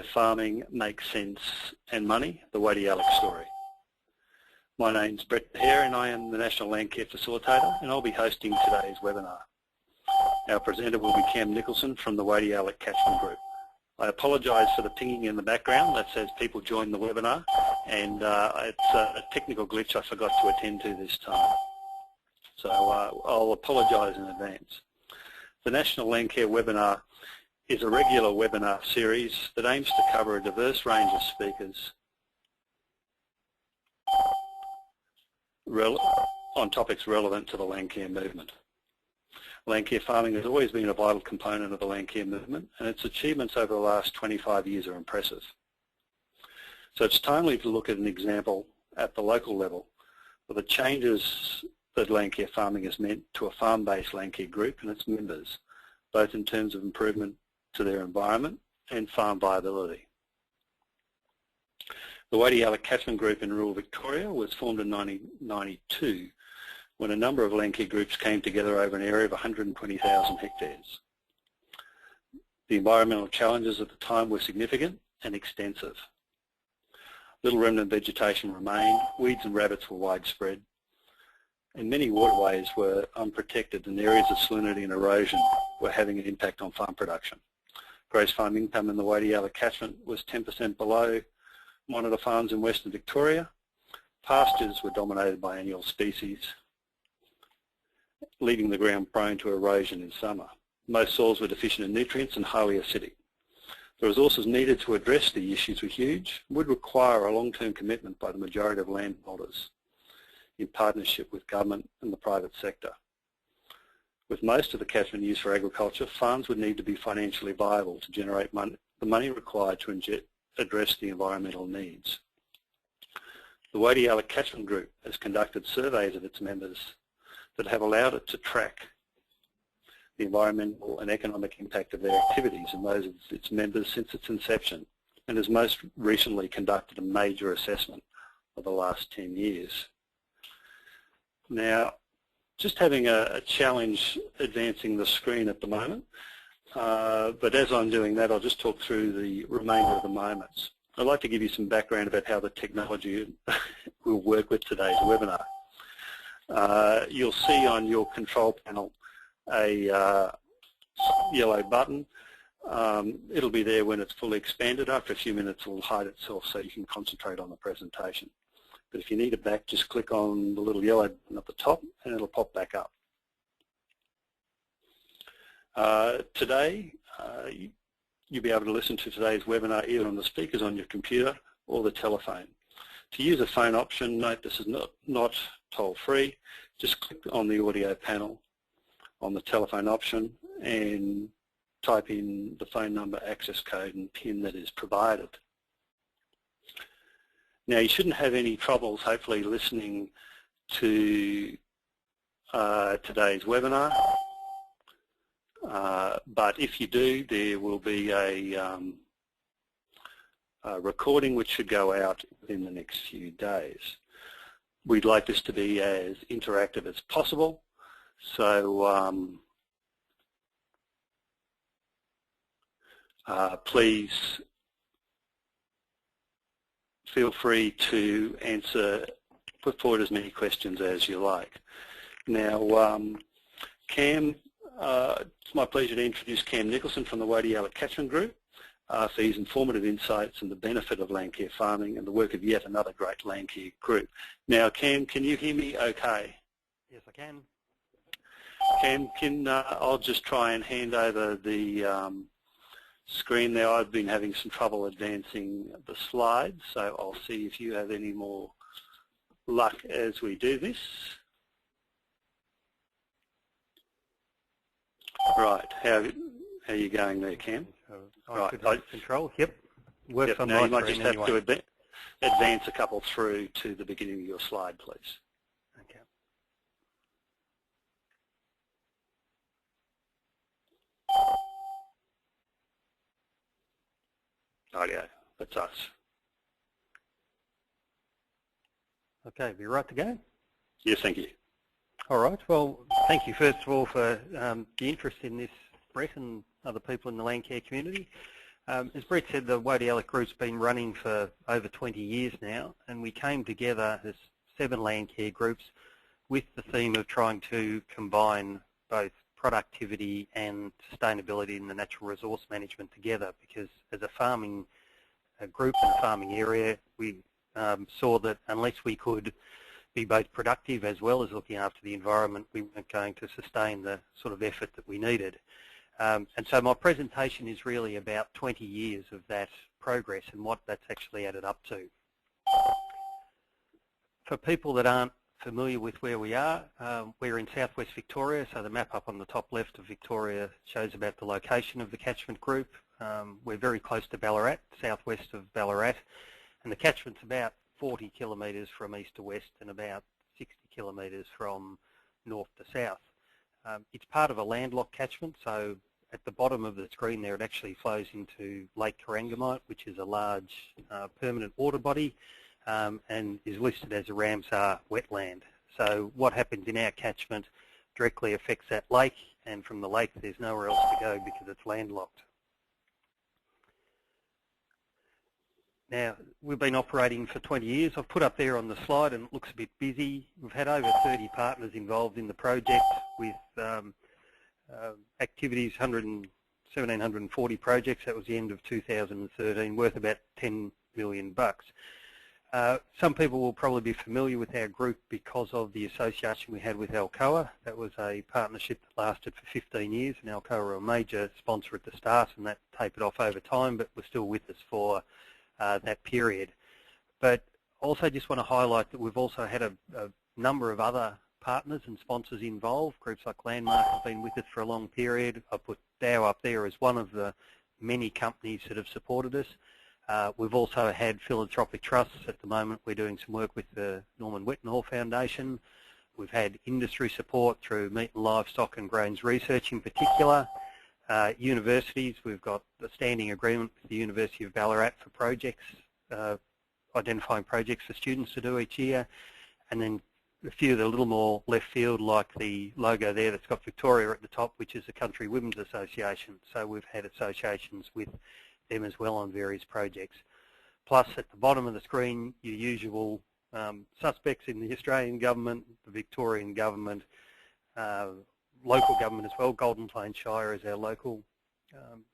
farming makes sense and money, the Woady Yaloak Story. My name's Brett Hare and I am the National Landcare Facilitator, and I'll be hosting today's webinar. Our presenter will be Cam Nicholson from the Woady Yaloak Catchment Group. I apologise for the pinging in the background. That's as people join the webinar, and it's a technical glitch I forgot to attend to this time. So I'll apologise in advance. The National Landcare webinar is a regular webinar series that aims to cover a diverse range of speakers on topics relevant to the Landcare movement. Landcare farming has always been a vital component of the Landcare movement, and its achievements over the last 25 years are impressive. So it's timely to look at an example at the local level of the changes that Landcare farming has meant to a farm-based Landcare group and its members, both in terms of improvement to their environment and farm viability. The Woady Yaloak Catchment Group in rural Victoria was formed in 1992 when a number of Landcare groups came together over an area of 120,000 hectares. The environmental challenges at the time were significant and extensive. Little remnant vegetation remained, weeds and rabbits were widespread, and many waterways were unprotected, and areas of salinity and erosion were having an impact on farm production. Gross farm income in the Woady Yaloak catchment was 10% below monitor farms in Western Victoria. Pastures were dominated by annual species, leaving the ground prone to erosion in summer. Most soils were deficient in nutrients and highly acidic. The resources needed to address the issues were huge and would require a long-term commitment by the majority of landholders in partnership with government and the private sector. With most of the catchment used for agriculture, farms would need to be financially viable to generate the money required to address the environmental needs. The Woady Yaloak Catchment Group has conducted surveys of its members that have allowed it to track the environmental and economic impact of their activities and those of its members since its inception, and has most recently conducted a major assessment of the last 10 years. Now, just having a challenge advancing the screen at the moment, but as I'm doing that, I'll just talk through the remainder of the moments. I'd like to give you some background about how the technology will work with today's webinar. You'll see on your control panel a yellow button. It'll be there when it's fully expanded. After a few minutes it will hide itself so you can concentrate on the presentation. But if you need it back, just click on the little yellow button at the top and it'll pop back up. Today, you'll be able to listen to today's webinar either on the speakers on your computer or the telephone. To use a phone option, note this is not toll-free. Just click on the audio panel on the telephone option and type in the phone number, access code and PIN that is provided. Now, you shouldn't have any troubles, hopefully, listening to today's webinar, but if you do, there will be a recording which should go out in the next few days. We'd like this to be as interactive as possible, so please feel free to put forward as many questions as you like. Now, Cam, it's my pleasure to introduce Cam Nicholson from the Woady Yaloak Catchment Group for his informative insights and the benefit of Landcare farming and the work of yet another great Landcare group. Now, Cam, can you hear me okay? Yes, I can. Cam, I'll just try and hand over the screen there. I've been having some trouble advancing the slides, so I'll see if you have any more luck as we do this. Right, how are you going there, Cam? Right, control, yep. Works yep. on now my you might screen just have anyway. to advance a couple through to the beginning of your slide, please. Okay. Rightio, that's us. Okay, be right to go? Yes, thank you. All right, well, thank you first of all for the interest in this, Brett, and other people in the Landcare community. As Brett said, the Woady Yaloak Group's been running for over 20 years now, and we came together as 7 Landcare groups with the theme of trying to combine both productivity and sustainability in the natural resource management together, because as a farming group and a farming area, we saw that unless we could be both productive as well as looking after the environment, we weren't going to sustain the sort of effort that we needed. And so my presentation is really about 20 years of that progress and what that's actually added up to. For people that aren't familiar with where we are, we're in southwest Victoria, so the map up on the top left of Victoria shows about the location of the catchment group. We're very close to Ballarat, southwest of Ballarat, and the catchment's about 40 kilometres from east to west and about 60 kilometres from north to south. It's part of a landlocked catchment, so at the bottom of the screen there it actually flows into Lake Corangamite, which is a large permanent water body and is listed as a Ramsar wetland. So what happens in our catchment directly affects that lake, and from the lake there's nowhere else to go because it's landlocked. Now, we've been operating for 20 years. I've put up there on the slide, and it looks a bit busy. We've had over 30 partners involved in the project with activities, 1,740 projects. That was the end of 2013, worth about $10 million. Some people will probably be familiar with our group because of the association we had with Alcoa. That was a partnership that lasted for 15 years, and Alcoa were a major sponsor at the start, and that tapered off over time, but was still with us for that period. But also just want to highlight that we've also had a number of other partners and sponsors involved. Groups like Landmark have been with us for a long period. I put Dow up there as one of the many companies that have supported us. We've also had philanthropic trusts. At the moment we're doing some work with the Norman Whitnall Foundation. We've had industry support through meat and livestock and grains research in particular. Universities, we've got a standing agreement with the University of Ballarat for projects, identifying projects for students to do each year, and then a few that are a little more left field, like the logo there that's got Victoria at the top, which is the Country Women's Association. So we've had associations with them as well on various projects. Plus, at the bottom of the screen, your usual suspects in the Australian government, the Victorian government, local government as well. Golden Plains Shire is our local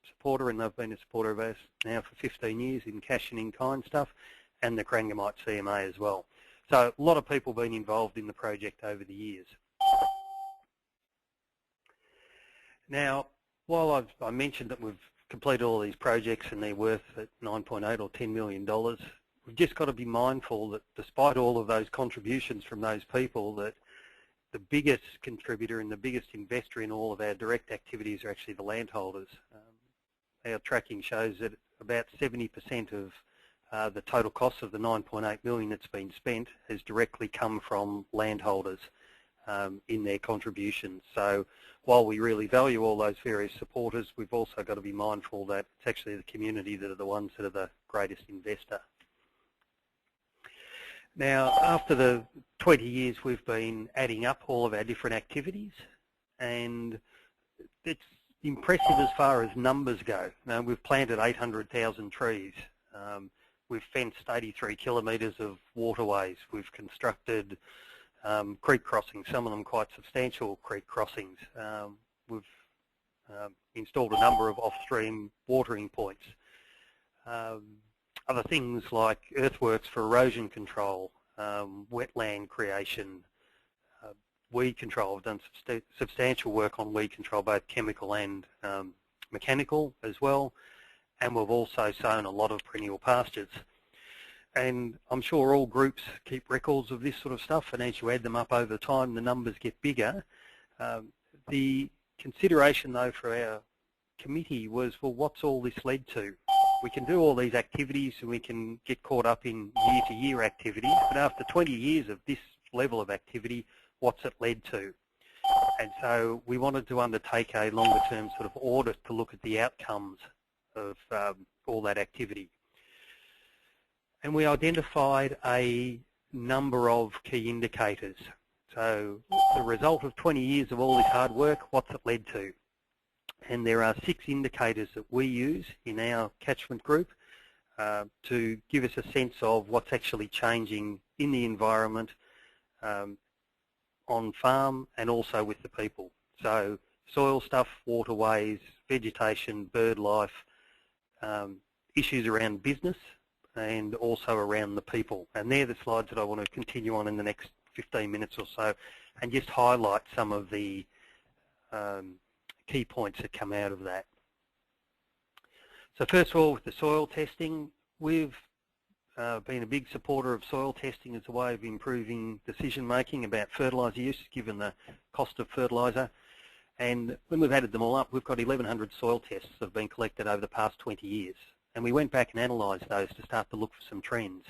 supporter, and they've been a supporter of us now for 15 years in cash and in-kind stuff, and the Corangamite CMA as well. So a lot of people been involved in the project over the years. Now, while I mentioned that we've completed all these projects and they're worth at 9.8 or $10 million, we've just got to be mindful that despite all of those contributions from those people, that the biggest contributor and the biggest investor in all of our direct activities are actually the landholders. Our tracking shows that about 70% of the total cost of the 9.8 million that's been spent has directly come from landholders in their contributions. So while we really value all those various supporters, we've also got to be mindful that it's actually the community that are the ones that are the greatest investor. Now, after the 20 years, we've been adding up all of our different activities, and it's impressive as far as numbers go. Now, we've planted 800,000 trees. We've fenced 83 kilometres of waterways. We've constructed creek crossings, some of them quite substantial creek crossings. We've installed a number of off-stream watering points. Other things like earthworks for erosion control, wetland creation, weed control. We've done substantial work on weed control, both chemical and mechanical as well, and we've also sown a lot of perennial pastures. And I'm sure all groups keep records of this sort of stuff, and as you add them up over time, the numbers get bigger. The consideration, though, for our committee was, well, what's all this led to? We can do all these activities and we can get caught up in year-to-year activities, but after 20 years of this level of activity, what's it led to? And so we wanted to undertake a longer-term sort of audit to look at the outcomes of all that activity. And we identified a number of key indicators. So the result of 20 years of all this hard work, what's it led to? And there are 6 indicators that we use in our catchment group to give us a sense of what's actually changing in the environment, on farm, and also with the people. So soil stuff, waterways, vegetation, bird life, issues around business, and also around the people. And they're the slides that I want to continue on in the next 15 minutes or so, and just highlight some of the key points that come out of that. So first of all, with the soil testing, we've been a big supporter of soil testing as a way of improving decision making about fertiliser use, given the cost of fertiliser. And when we've added them all up, we've got 1,100 soil tests that have been collected over the past 20 years. And we went back and analysed those to start to look for some trends.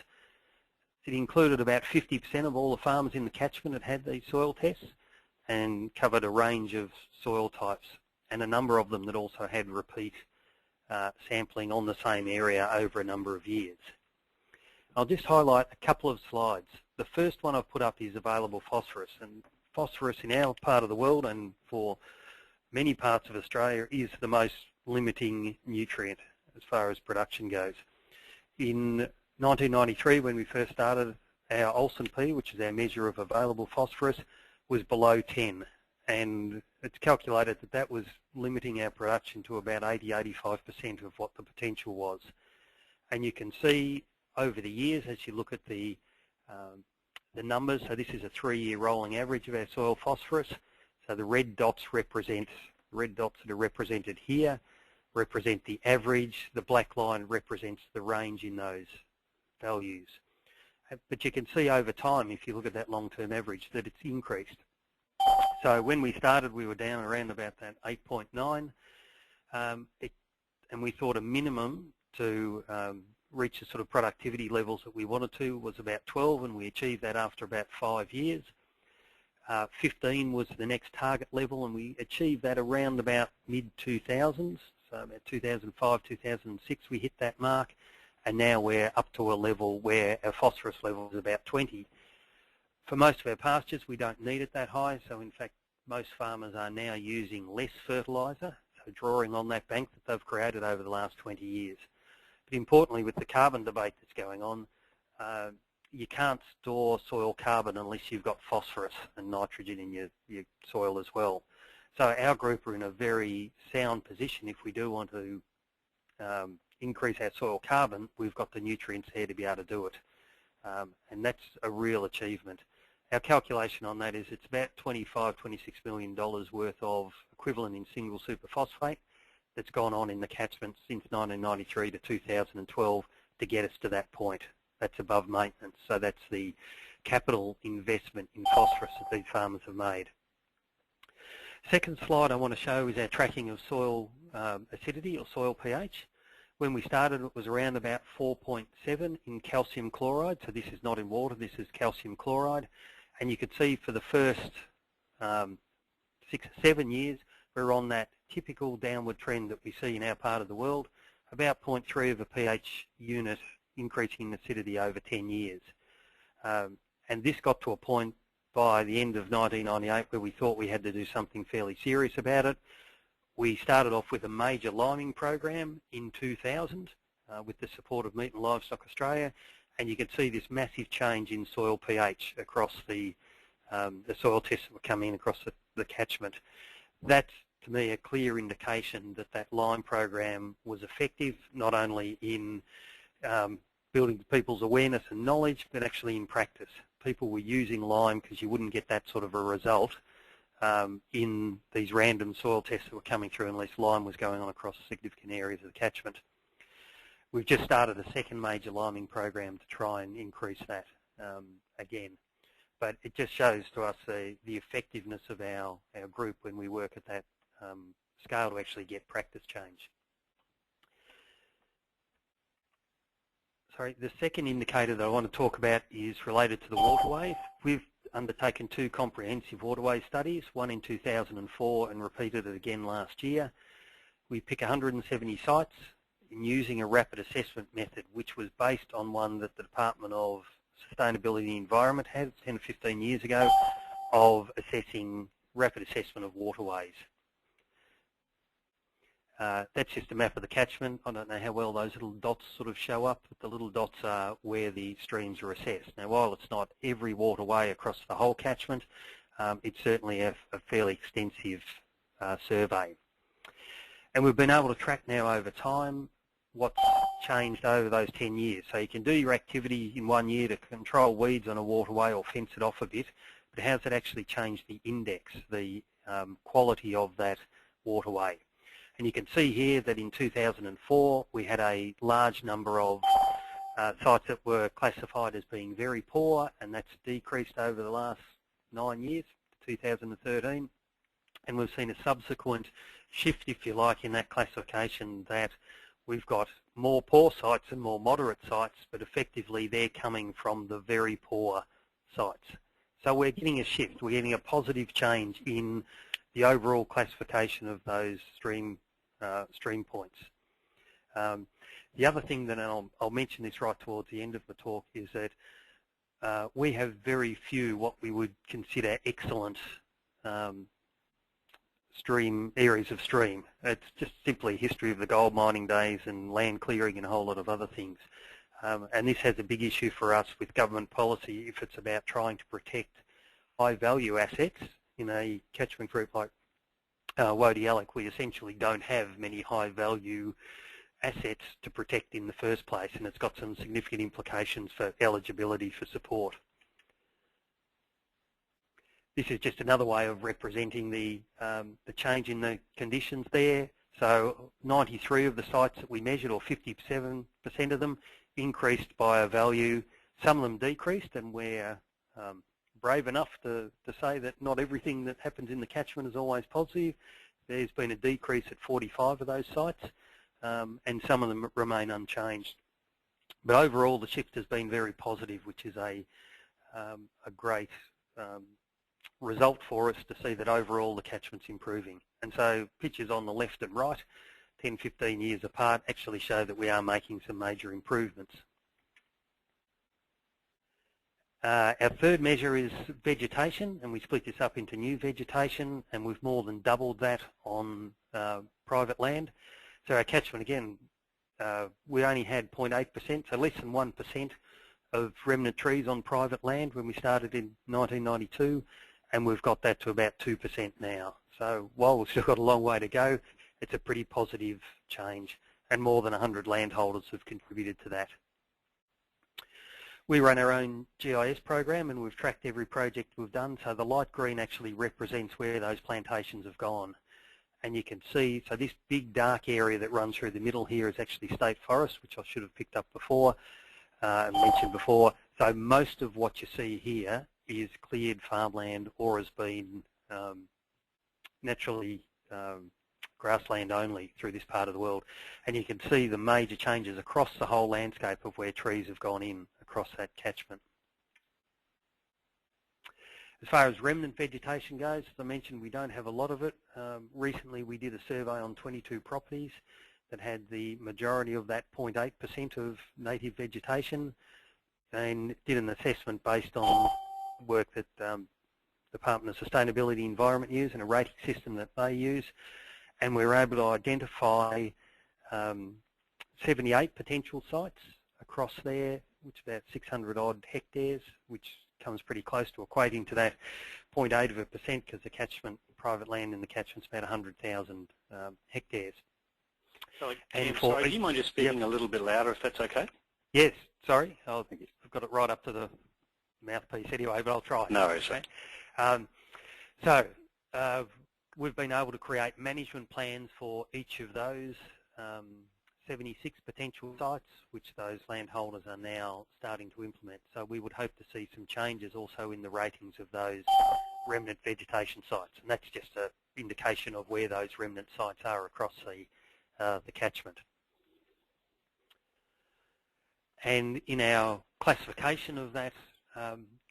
It included about 50% of all the farmers in the catchment that had these soil tests, and covered a range of soil types, and a number of them that also had repeat sampling on the same area over a number of years. I'll just highlight a couple of slides. The first one I've put up is available phosphorus, and phosphorus in our part of the world and for many parts of Australia is the most limiting nutrient as far as production goes. In 1993, when we first started, our Olsen P, which is our measure of available phosphorus, was below 10, and it's calculated that that was limiting our production to about 80–85% of what the potential was. And you can see over the years, as you look at the numbers, so this is a 3-year rolling average of our soil phosphorus. So the red dots that are represented here represent the average. The black line represents the range in those values. But you can see over time, if you look at that long-term average, that it's increased. So when we started, we were down around about that 8.9, and we thought a minimum to reach the sort of productivity levels that we wanted to was about 12, and we achieved that after about 5 years. 15 was the next target level, and we achieved that around about mid-2000s, so about 2005, 2006 we hit that mark, and now we're up to a level where our phosphorus level is about 20. For most of our pastures, we don't need it that high, so in fact most farmers are now using less fertiliser, so drawing on that bank that they've created over the last 20 years. But importantly, with the carbon debate that's going on, you can't store soil carbon unless you've got phosphorus and nitrogen in your soil as well. So our group are in a very sound position. If we do want to increase our soil carbon, we've got the nutrients there to be able to do it. And that's a real achievement. Our calculation on that is it's about $25–26 million worth of equivalent in single superphosphate that's gone on in the catchment since 1993 to 2012 to get us to that point. That's above maintenance. So that's the capital investment in phosphorus that these farmers have made. Second slide I want to show is our tracking of soil acidity or soil pH. When we started, it was around about 4.7 in calcium chloride. So this is not in water, this is calcium chloride. And you could see for the first 6 or 7 years, we're on that typical downward trend that we see in our part of the world, about 0.3 of a pH unit increasing in acidity over 10 years. And this got to a point by the end of 1998 where we thought we had to do something fairly serious about it. We started off with a major liming program in 2000 with the support of Meat and Livestock Australia, and you can see this massive change in soil pH across the soil tests that were coming across the catchment. That's, to me, a clear indication that that lime program was effective, not only in building people's awareness and knowledge, but actually in practice. People were using lime because you wouldn't get that sort of a result in these random soil tests that were coming through unless lime was going on across significant areas of the catchment. We've just started a second major liming program to try and increase that again. But it just shows to us the effectiveness of our group when we work at that scale to actually get practice change. Sorry, the second indicator that I want to talk about is related to the waterways. We've undertaken 2 comprehensive waterway studies, one in 2004 and repeated it again last year. We pick 170 sites in using a rapid assessment method, which was based on one that the Department of Sustainability and the Environment had 10 or 15 years ago of assessing rapid assessment of waterways. That's just a map of the catchment. I don't know how well those little dots sort of show up, but the little dots are where the streams are assessed. Now, while it's not every waterway across the whole catchment, it's certainly a fairly extensive survey. And we've been able to track now over time what's changed over those 10 years. So you can do your activity in 1 year to control weeds on a waterway or fence it off a bit, but how's it actually changed the index, the quality of that waterway? And you can see here that in 2004 we had a large number of sites that were classified as being very poor, and that's decreased over the last 9 years, 2013. And we've seen a subsequent shift, if you like, in that classification, that we've got more poor sites and more moderate sites, but effectively they're coming from the very poor sites. So we're getting a shift, we're getting a positive change in the overall classification of those stream points. The other thing that I'll mention this right towards the end of the talk is that we have very few what we would consider excellent areas of stream. It's just simply history of the gold mining days and land clearing and a whole lot of other things. And this has a big issue for us with government policy if it's about trying to protect high value assets. In a catchment group like Woady Yaloak, we essentially don't have many high value assets to protect in the first place, and it's got some significant implications for eligibility for support. This is just another way of representing the change in the conditions there. So 93 of the sites that we measured, or 57% of them, increased by a value. Some of them decreased, and we're brave enough to say that not everything that happens in the catchment is always positive. There's been a decrease at 45 of those sites, and some of them remain unchanged. But overall, the shift has been very positive, which is a great result for us to see that overall the catchment's improving. And so pictures on the left and right, 10, 15 years apart, actually show that we are making some major improvements. Our third measure is vegetation, and we split this up into new vegetation, and we've more than doubled that on private land. So our catchment, again, we only had 0.8%, so less than 1% of remnant trees on private land when we started in 1992, and we've got that to about 2% now. So while we've still got a long way to go, it's a pretty positive change, and more than 100 landholders have contributed to that. We run our own GIS program, and we've tracked every project we've done. So the light green actually represents where those plantations have gone. And you can see, so this big dark area that runs through the middle here is actually state forest, which I should have picked up before, mentioned before. So most of what you see here is cleared farmland or has been naturally grassland only through this part of the world. And you can see the major changes across the whole landscape of where trees have gone in across that catchment. As far as remnant vegetation goes, as I mentioned, we don't have a lot of it. Recently we did a survey on 22 properties that had the majority of that 0.8% of native vegetation, and did an assessment based on work that Department of Sustainability Environment use and a rating system that they use. And we were able to identify 78 potential sites across there, which is about 600 odd hectares, which comes pretty close to equating to that 0.8%, because the catchment, private land in the catchment's about 100,000 hectares. Sorry, do you mind just speaking a little bit louder, if that's okay? Yes, sorry. I've got it right up to the mouthpiece anyway, but I'll try. No worries. So we've been able to create management plans for each of those 76 potential sites, which those landholders are now starting to implement. So we would hope to see some changes also in the ratings of those remnant vegetation sites, and that's just an indication of where those remnant sites are across the catchment. And in our classification of that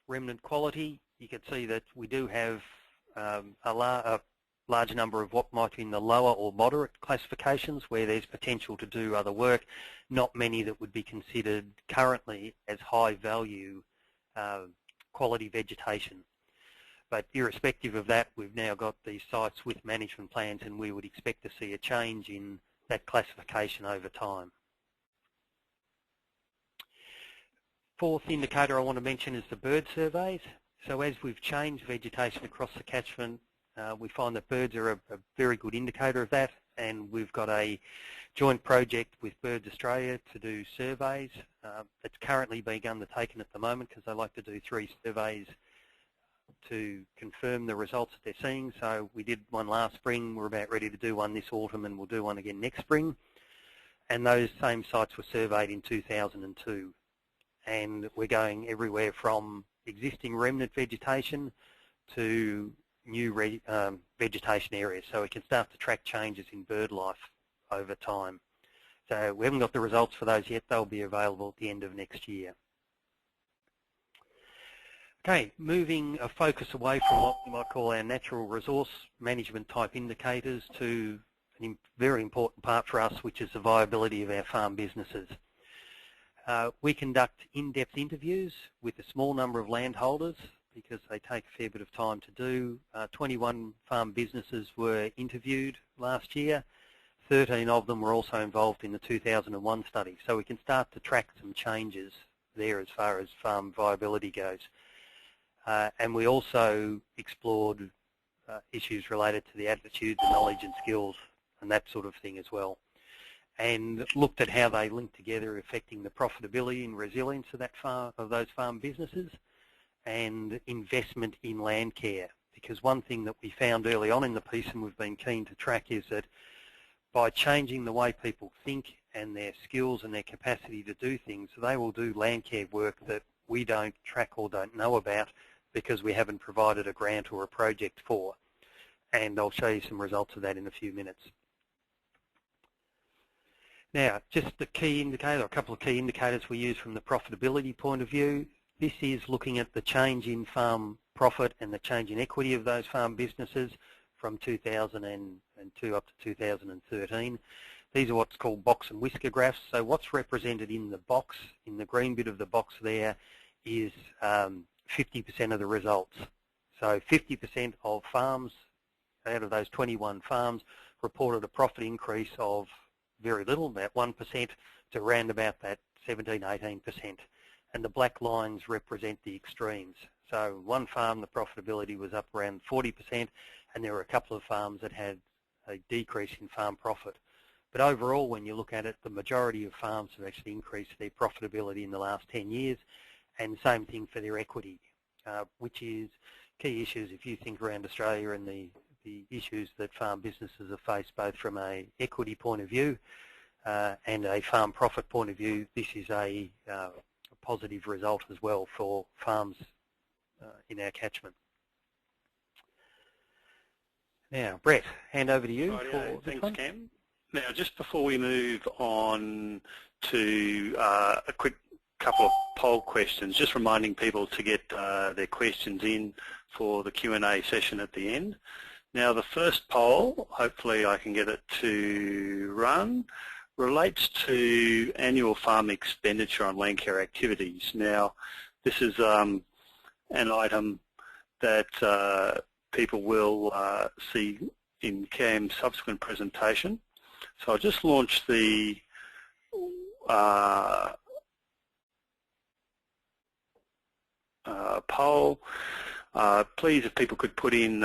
remnant quality, you can see that we do have a large number of what might be in the lower or moderate classifications where there's potential to do other work, not many that would be considered currently as high value quality vegetation. But irrespective of that, we've now got these sites with management plans, and we would expect to see a change in that classification over time. Fourth indicator I want to mention is the bird surveys. So as we've changed vegetation across the catchment, we find that birds are a very good indicator of that, and we've got a joint project with Birds Australia to do surveys. It's currently being undertaken at the moment because they like to do 3 surveys to confirm the results that they're seeing. So we did one last spring, we're about ready to do one this autumn, and we'll do one again next spring. And those same sites were surveyed in 2002. And we're going everywhere from existing remnant vegetation to new vegetation areas, so we can start to track changes in bird life over time. So we haven't got the results for those yet. They'll be available at the end of next year. Okay, moving a focus away from what we might call our natural resource management type indicators to a very important part for us, which is the viability of our farm businesses. We conduct in-depth interviews with a small number of landholders because they take a fair bit of time to do. 21 farm businesses were interviewed last year. 13 of them were also involved in the 2001 study. So we can start to track some changes there as far as farm viability goes. And we also explored issues related to the attitudes, the knowledge and skills and that sort of thing as well, and looked at how they link together, affecting the profitability and resilience of those farm businesses, and investment in Landcare. Because one thing that we found early on in the piece, and we've been keen to track, is that by changing the way people think and their skills and their capacity to do things, they will do Landcare work that we don't track or don't know about because we haven't provided a grant or a project for. And I'll show you some results of that in a few minutes. Now, just the key indicator, a couple of key indicators we use from the profitability point of view. This is looking at the change in farm profit and the change in equity of those farm businesses from 2002 up to 2013. These are what's called box and whisker graphs. So what's represented in the box, in the green bit of the box there, is 50% of the results. So 50% of farms out of those 21 farms reported a profit increase of very little, about 1%, to around about that 17–18%. And the black lines represent the extremes. So one farm, the profitability was up around 40%, and there were a couple of farms that had a decrease in farm profit. But overall, when you look at it, the majority of farms have actually increased their profitability in the last 10 years, and same thing for their equity, which is key issues if you think around Australia and the issues that farm businesses have faced, both from a equity point of view and a farm profit point of view. This is a positive result as well for farms in our catchment. Now, Brett, hand over to you. Thanks, Cam. Now, just before we move on to a quick couple of poll questions, just reminding people to get their questions in for the Q&A session at the end. Now, the first poll, hopefully I can get it to run, relates to annual farm expenditure on Landcare activities. Now, this is an item that people will see in Cam's subsequent presentation. So I'll just launch the poll. Please, if people could put in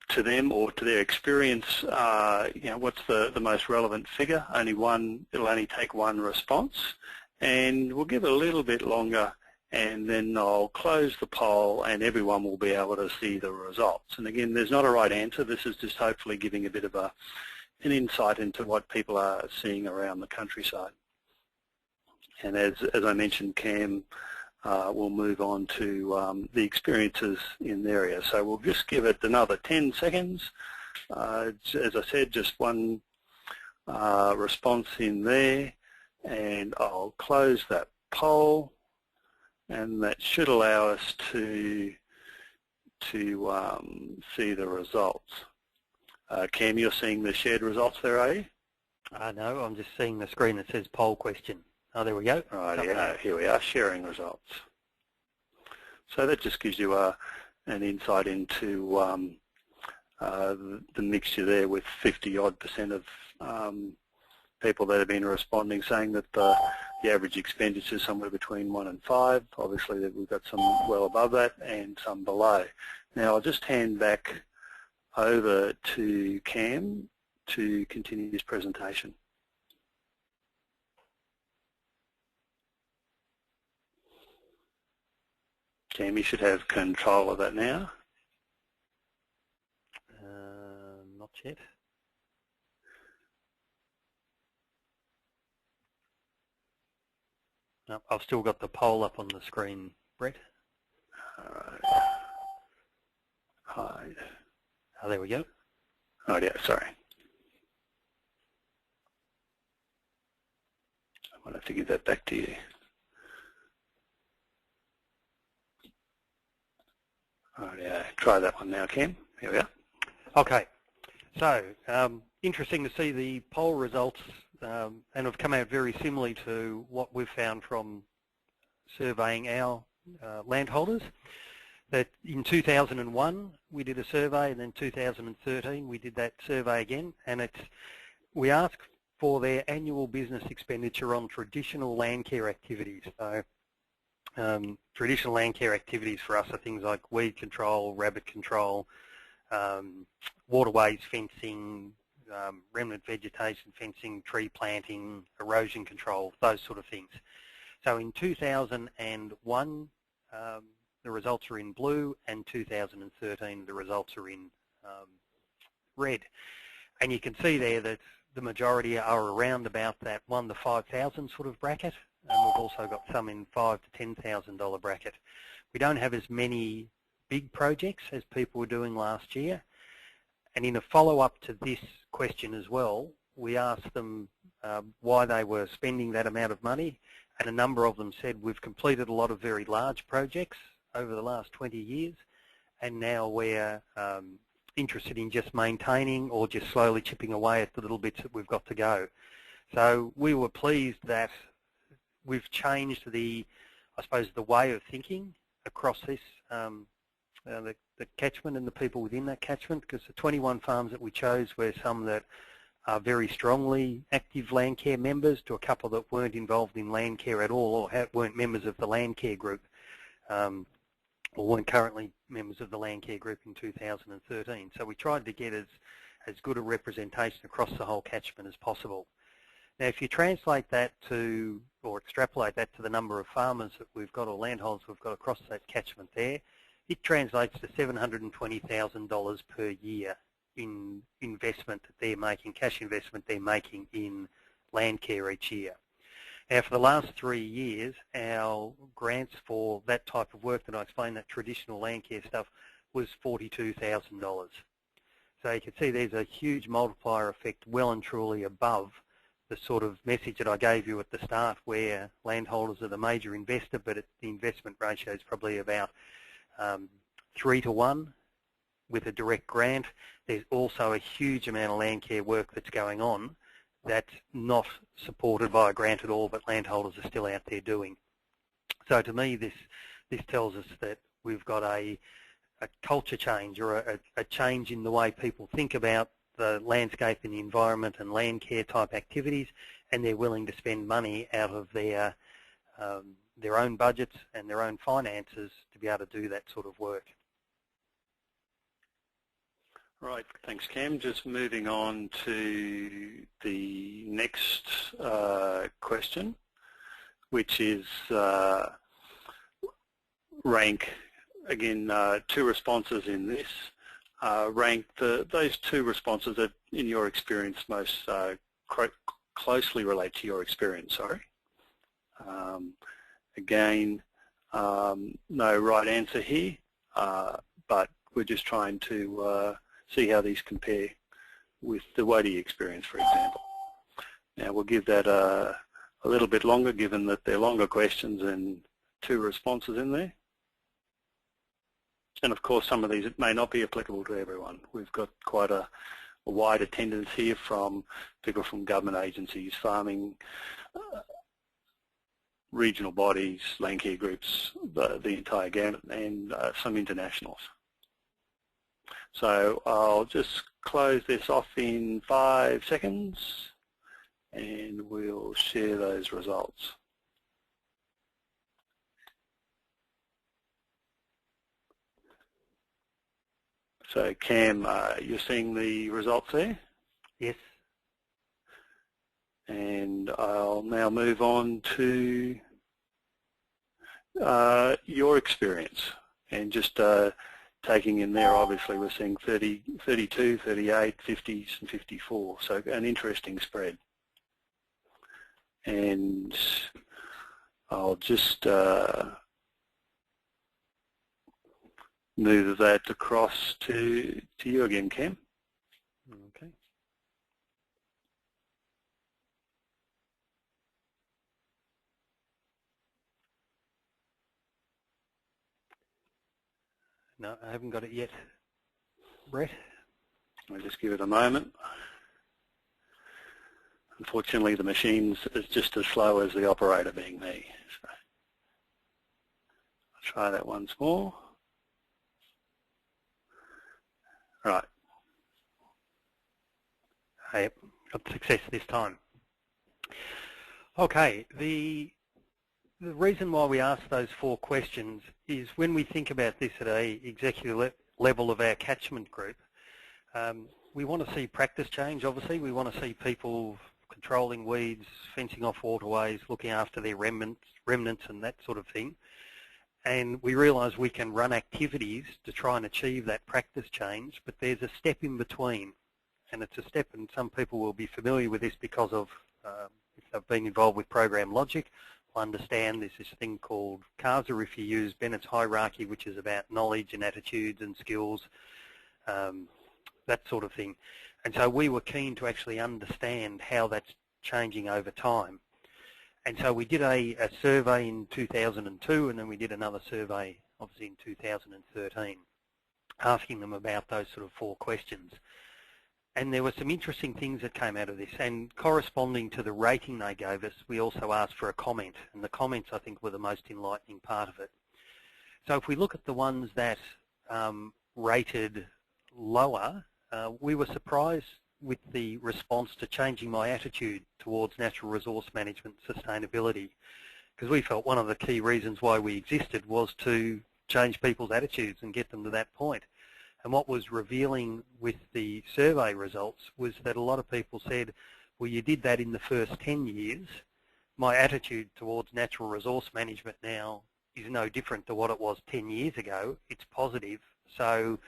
to them or to their experience, what's the most relevant figure. It'll only take one response, and we'll give it a little bit longer, and then I'll close the poll and everyone will be able to see the results. And again, there's not a right answer. This is just hopefully giving a bit of an insight into what people are seeing around the countryside. And as I mentioned, Cam will move on to the experiences in the area. So we'll just give it another 10 seconds. As I said, just one response in there, and I'll close that poll, and that should allow us to see the results. Cam, you're seeing the shared results there, are you? No, I'm just seeing the screen that says poll question. Oh, there we go. Right, yeah, here we are, sharing results. So that just gives you a an insight into the mixture there, with 50-odd% of people that have been responding saying that the average expenditure is somewhere between 1 and 5. Obviously we've got some well above that and some below. Now I'll just hand back over to Cam to continue his presentation. Cam, you should have control of that now. Not yet. No, I've still got the poll up on the screen, Brett. All right. Hide. Oh, there we go. Oh yeah, sorry. I might have to give that back to you. Oh yeah, try that one now, Cam. Here we go. Okay, so interesting to see the poll results, and have come out very similarly to what we've found from surveying our landholders. That in 2001 we did a survey, and then 2013 we did that survey again, and we ask for their annual business expenditure on traditional land care activities. So traditional land care activities for us are things like weed control, rabbit control, waterways fencing, remnant vegetation fencing, tree planting, erosion control, those sort of things. So in 2001 the results are in blue, and 2013 the results are in red. And you can see there that the majority are around about that $1,000 to $5,000 sort of bracket, and we've also got some in $5,000 to $10,000 bracket. We don't have as many big projects as people were doing last year, and in a follow-up to this question as well, we asked them why they were spending that amount of money, and a number of them said, we've completed a lot of very large projects over the last 20 years, and now we're interested in just maintaining or just slowly chipping away at the little bits that we've got to go. So we were pleased that we've changed I suppose, the way of thinking across this, the catchment and the people within that catchment, because the 21 farms that we chose were some that are very strongly active Landcare members, to a couple that weren't involved in Landcare at all, or weren't members of the Landcare group, or weren't currently members of the Landcare group in 2013. So we tried to get as good a representation across the whole catchment as possible. Now, if you translate that to, or extrapolate that to the number of farmers that we've got, or landholders we've got across that catchment there, it translates to $720,000 per year in investment that they're making, cash investment they're making in Landcare each year. Now, for the last 3 years, our grants for that type of work that I explained, that traditional Landcare stuff, was $42,000. So you can see there's a huge multiplier effect, well and truly above the sort of message that I gave you at the start, where landholders are the major investor, but the investment ratio is probably about 3 to 1 with a direct grant. There's also a huge amount of Landcare work that's going on that's not supported by a grant at all, but landholders are still out there doing. So to me, this tells us that we've got a culture change, or a change in the way people think about the landscape and the environment and Landcare type activities, and they're willing to spend money out of their own budgets and their own finances to be able to do that sort of work. Right, thanks Cam. Just moving on to the next question, which is rank, again, 2 responses in this. Rank those 2 responses that, in your experience, most closely relate to your experience, sorry. Again, no right answer here, but we're just trying to see how these compare with the Woady experience, for example. Now we'll give that a little bit longer, given that they're longer questions and 2 responses in there. And of course some of these may not be applicable to everyone. We've got quite a wide attendance here, from people from government agencies, farming, regional bodies, Landcare groups, the entire gamut, and some internationals. So I'll just close this off in 5 seconds and we'll share those results. So Cam, you're seeing the results there? Yes. And I'll now move on to your experience, and just taking in there, obviously we're seeing 30, 32, 38, 50s and 54, so an interesting spread. And I'll just move that across to you again, Cam. Okay. No, I haven't got it yet, Brett. I'll just give it a moment. Unfortunately, the machine's is just as slow as the operator, being me. So I'll try that once more. Right. Yep, got success this time. Okay, the reason why we ask those 4 questions is when we think about this at a executive level of our catchment group, we want to see practice change, obviously. We want to see people controlling weeds, fencing off waterways, looking after their remnants and that sort of thing. And we realise we can run activities to try and achieve that practice change, but there's a step in between. And it's a step, and some people will be familiar with this because of, if they've been involved with program logic, will understand there's this thing called CASA if you use Bennett's hierarchy, which is about knowledge and attitudes and skills, that sort of thing. And so we were keen to actually understand how that's changing over time. And so we did a survey in 2002, and then we did another survey, obviously, in 2013, asking them about those sort of 4 questions. And there were some interesting things that came out of this, and corresponding to the rating they gave us, we also asked for a comment, and the comments, I think, were the most enlightening part of it. So if we look at the ones that rated lower, we were surprised with the response to changing my attitude towards natural resource management sustainability, because we felt one of the key reasons why we existed was to change people's attitudes and get them to that point. And what was revealing with the survey results was that a lot of people said, well, you did that in the first 10 years. My attitude towards natural resource management now is no different to what it was 10 years ago. It's positive. So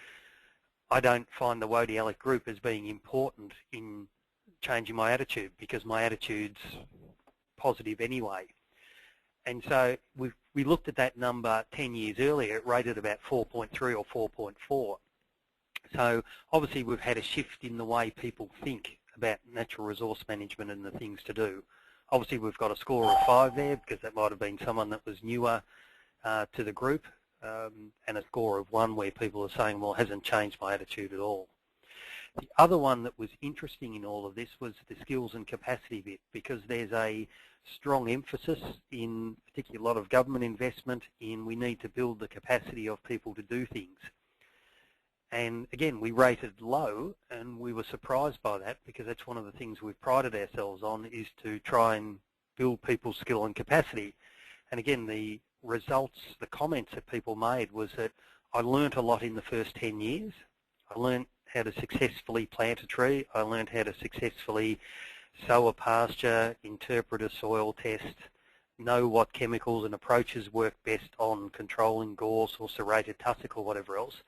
I don't find the Woady Yaloak Group as being important in changing my attitude, because my attitude's positive anyway. And so we looked at that number 10 years earlier. It rated about 4.3 or 4.4. So obviously we've had a shift in the way people think about natural resource management and the things to do. Obviously we've got a score of 5 there, because that might have been someone that was newer to the group, and a score of 1 where people are saying, well, it hasn't changed my attitude at all. The other one that was interesting in all of this was the skills and capacity bit, because there's a strong emphasis in particularly a lot of government investment in we need to build the capacity of people to do things. And again, we rated low, and we were surprised by that, because that's one of the things we've prided ourselves on, is to try and build people's skill and capacity. And again, the results, the comments that people made was that I learnt a lot in the first 10 years. I learnt how to successfully plant a tree. I learnt how to successfully sow a pasture, interpret a soil test, know what chemicals and approaches work best on controlling gorse or serrated tussock or whatever else.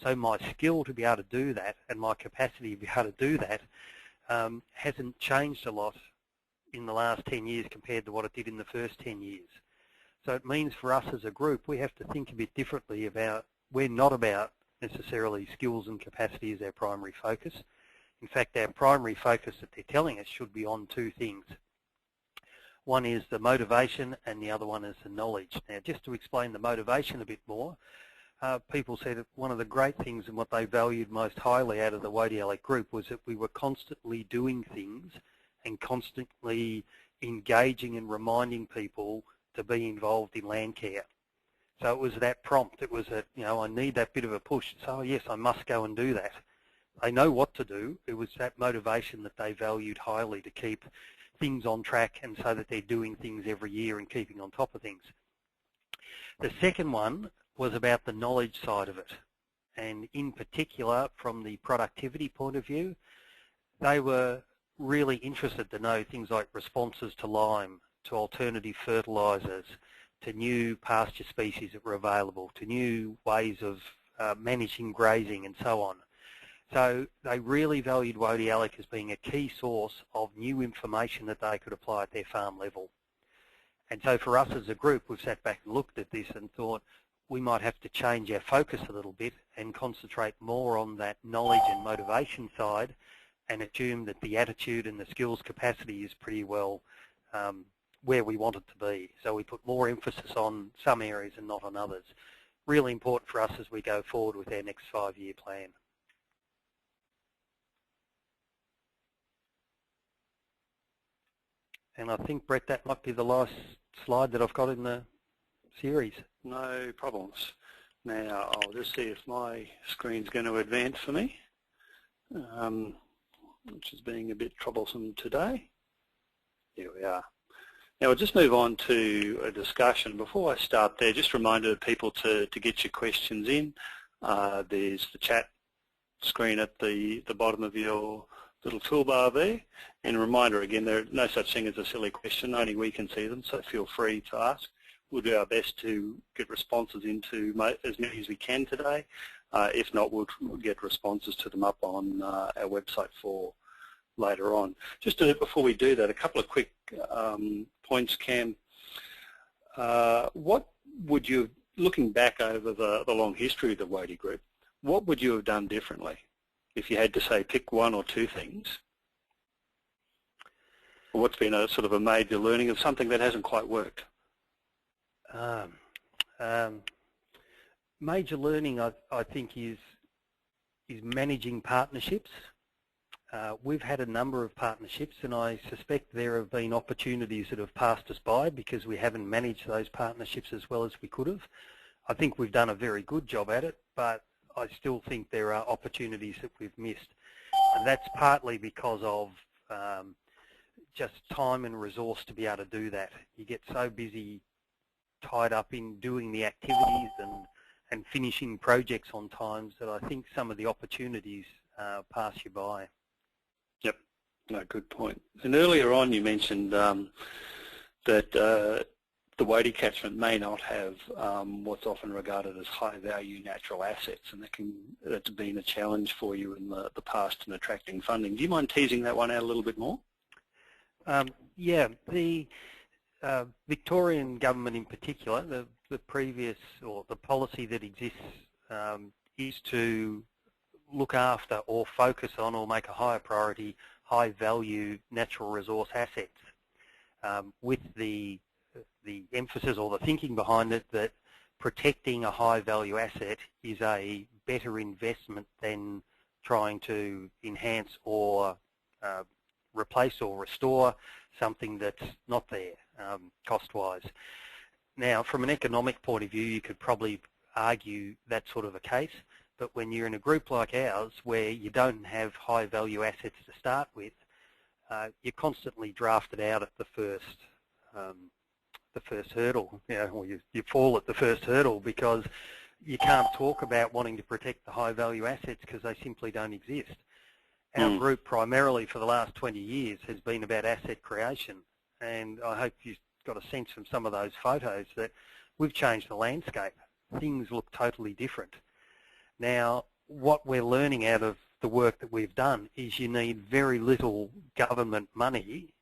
So my skill to be able to do that and my capacity to be able to do that hasn't changed a lot in the last 10 years compared to what it did in the first 10 years. So it means for us as a group, we have to think a bit differently about, we're not about necessarily skills and capacity as our primary focus. In fact, our primary focus that they're telling us should be on 2 things. One is the motivation and the other one is the knowledge. Now, just to explain the motivation a bit more, people said that one of the great things and what they valued most highly out of the Woady Yaloak Group was that we were constantly doing things and constantly engaging and reminding people to be involved in Landcare. So it was that prompt. It was that, I need that bit of a push. So yes, I must go and do that. They know what to do. It was that motivation that they valued highly to keep things on track, and so that they're doing things every year and keeping on top of things. The second one was about the knowledge side of it, and in particular from the productivity point of view, they were really interested to know things like responses to lime, to alternative fertilisers, to new pasture species that were available, to new ways of managing grazing and so on. So they really valued Woady Yaloak as being a key source of new information that they could apply at their farm level. And so for us as a group, we've sat back and looked at this and thought we might have to change our focus a little bit and concentrate more on that knowledge and motivation side, and assume that the attitude and the skills capacity is pretty well where we want it to be. So we put more emphasis on some areas and not on others. Really important for us as we go forward with our next 5-year plan. And I think, Brett, that might be the last slide that I've got in the series. No problems. Now, I'll just see if my screen's going to advance for me, which is being a bit troublesome today. Here we are. Now, we'll just move on to a discussion. Before I start there, just a reminder to people to get your questions in. There's the chat screen at the bottom of your little toolbar there, and a reminder again, there's no such thing as a silly question, only we can see them, so feel free to ask. We'll do our best to get responses into as many as we can today. If not, we'll get responses to them up on our website for later on. Just before we do that, a couple of quick points, Cam. What would you, looking back over the long history of the Woady Group, what would you have done differently if you had to say pick one or two things? Or what's been a sort of a major learning of something that hasn't quite worked? Major learning, I think, is managing partnerships. We've had a number of partnerships, and I suspect there have been opportunities that have passed us by because we haven't managed those partnerships as well as we could have. I think we've done a very good job at it, but I still think there are opportunities that we've missed. And that's partly because of just time and resource to be able to do that. You get so busy, tied up in doing the activities and finishing projects on times that I think some of the opportunities pass you by. Yep, no, good point. And earlier on you mentioned that the Woady catchment may not have what's often regarded as high-value natural assets, and that's been a challenge for you in the past in attracting funding. Do you mind teasing that one out a little bit more? Yeah, the Victorian government in particular, the previous or the policy that exists is to look after or focus on or make a higher priority high-value natural resource assets, with the emphasis or the thinking behind it that protecting a high-value asset is a better investment than trying to enhance or replace or restore something that's not there cost-wise. Now, from an economic point of view, you could probably argue that's sort of a case, but when you're in a group like ours where you don't have high-value assets to start with, you're constantly drafted out at the first hurdle, or you fall at the first hurdle because you can't talk about wanting to protect the high-value assets because they simply don't exist. Our group primarily for the last 20 years has been about asset creation, and I hope you've got a sense from some of those photos that we've changed the landscape. Things look totally different. Now, what we're learning out of the work that we've done is you need very little government money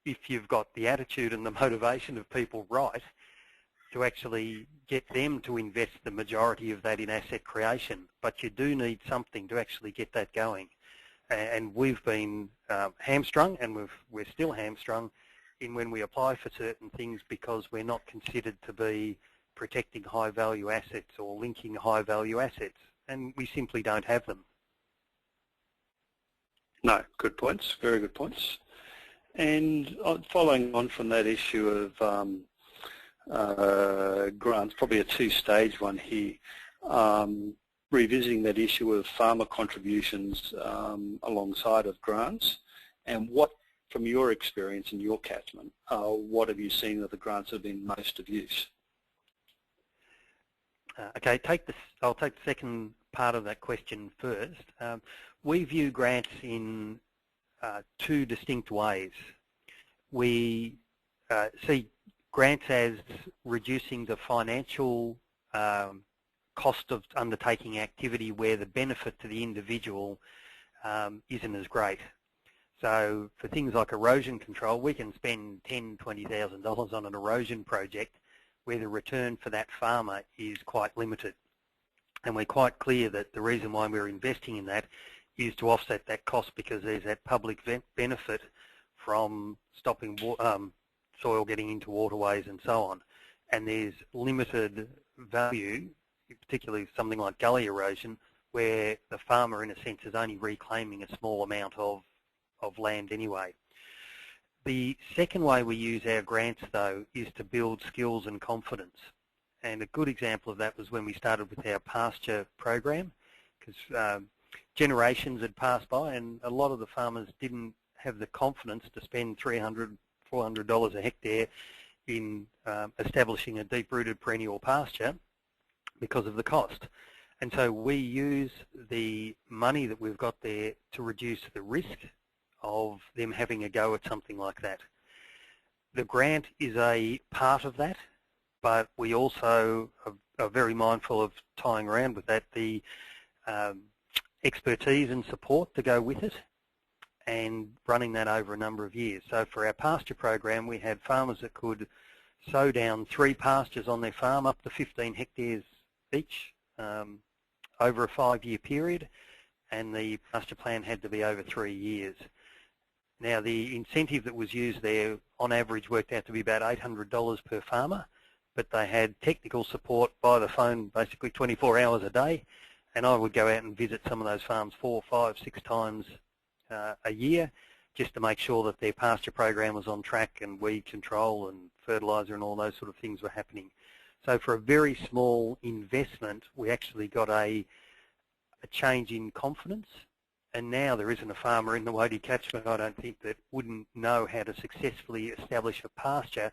if you've got the attitude and the motivation of people right to actually get them to invest the majority of that in asset creation. But you do need something to actually get that going. And we've been hamstrung, and we're still hamstrung in when we apply for certain things because we're not considered to be protecting high-value assets or linking high-value assets, and we simply don't have them. No, good points, very good points. And following on from that issue grants, probably a two-stage one here, revisiting that issue of farmer contributions alongside of grants, and what, from your experience in your catchment, what have you seen that the grants have been most of use? Okay, I'll take the second part of that question first. We view grants in two distinct ways. We see grants as reducing the financial cost of undertaking activity where the benefit to the individual isn't as great. So for things like erosion control, we can spend $10,000, $20,000 on an erosion project where the return for that farmer is quite limited. And we're quite clear that the reason why we're investing in that is to offset that cost, because there's that public benefit from stopping soil getting into waterways and so on. And there's limited value, particularly something like gully erosion, where the farmer, in a sense, is only reclaiming a small amount of land anyway. The second way we use our grants, though, is to build skills and confidence. And a good example of that was when we started with our pasture program, because generations had passed by and a lot of the farmers didn't have the confidence to spend $300, $400 a hectare in establishing a deep-rooted perennial pasture because of the cost. And so we use the money that we've got there to reduce the risk of them having a go at something like that. The grant is a part of that, but we also are very mindful of tying around with that the expertise and support to go with it, and running that over a number of years. So for our pasture program, we had farmers that could sow down 3 pastures on their farm up to 15 hectares each over a 5-year period, and the pasture plan had to be over 3 years. Now the incentive that was used there on average worked out to be about $800 per farmer, but they had technical support by the phone basically 24 hours a day, and I would go out and visit some of those farms 4, 5, 6 times a year just to make sure that their pasture program was on track and weed control and fertiliser and all those sort of things were happening. So for a very small investment, we actually got a change in confidence, and now there isn't a farmer in the Woady catchment, I don't think, that wouldn't know how to successfully establish a pasture